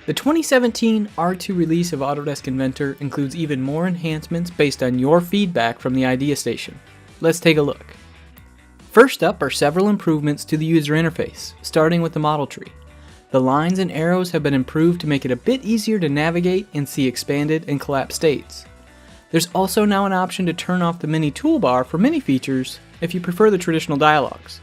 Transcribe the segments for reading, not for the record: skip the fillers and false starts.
The 2017 R2 release of Autodesk Inventor includes even more enhancements based on your feedback from the Idea Station. Let's take a look. First up are several improvements to the user interface, starting with the model tree. The lines and arrows have been improved to make it a bit easier to navigate and see expanded and collapsed states. There's also now an option to turn off the mini toolbar for many features if you prefer the traditional dialogues.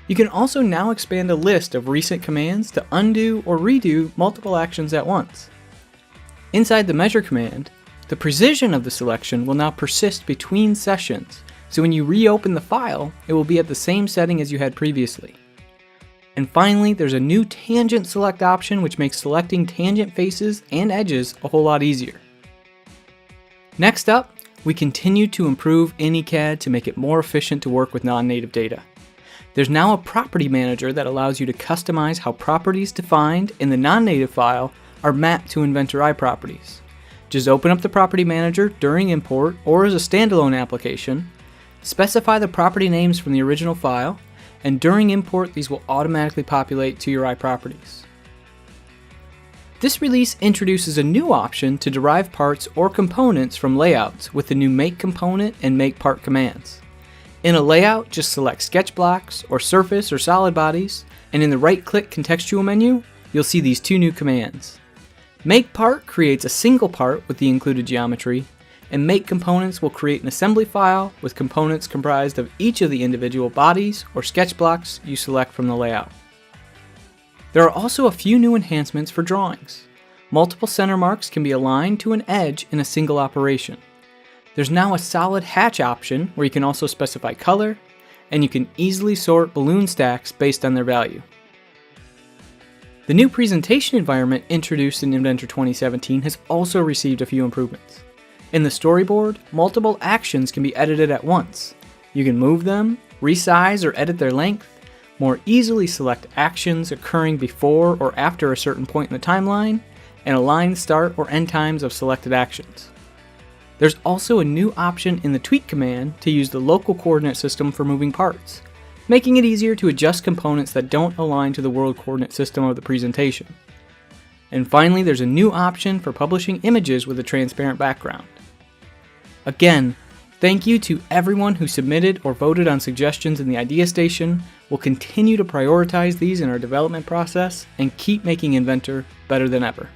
You can also now expand a list of recent commands to undo or redo multiple actions at once. Inside the measure command, the precision of the selection will now persist between sessions, so when you reopen the file, it will be at the same setting as you had previously. And finally, there's a new tangent select option which makes selecting tangent faces and edges a whole lot easier. Next up, we continue to improve AnyCAD to make it more efficient to work with non-native data. There's now a property manager that allows you to customize how properties defined in the non-native file are mapped to Inventor iProperties. Just open up the property manager during import or as a standalone application, specify the property names from the original file, and during import these will automatically populate to your iProperties. This release introduces a new option to derive parts or components from layouts with the new Make Component and Make Part commands. In a layout, just select sketch blocks, or surface or solid bodies, and in the right-click contextual menu, you'll see these two new commands. Make Part creates a single part with the included geometry, and Make Components will create an assembly file with components comprised of each of the individual bodies or sketch blocks you select from the layout. There are also a few new enhancements for drawings. Multiple center marks can be aligned to an edge in a single operation. There's now a solid hatch option where you can also specify color, and you can easily sort balloon stacks based on their value. The new presentation environment introduced in Inventor 2017 has also received a few improvements. In the storyboard, multiple actions can be edited at once. You can move them, resize or edit their length, more easily select actions occurring before or after a certain point in the timeline, and align start or end times of selected actions. There's also a new option in the tweak command to use the local coordinate system for moving parts, making it easier to adjust components that don't align to the world coordinate system of the presentation. And finally, there's a new option for publishing images with a transparent background. Again, thank you to everyone who submitted or voted on suggestions in the Idea Station. We'll continue to prioritize these in our development process and keep making Inventor better than ever.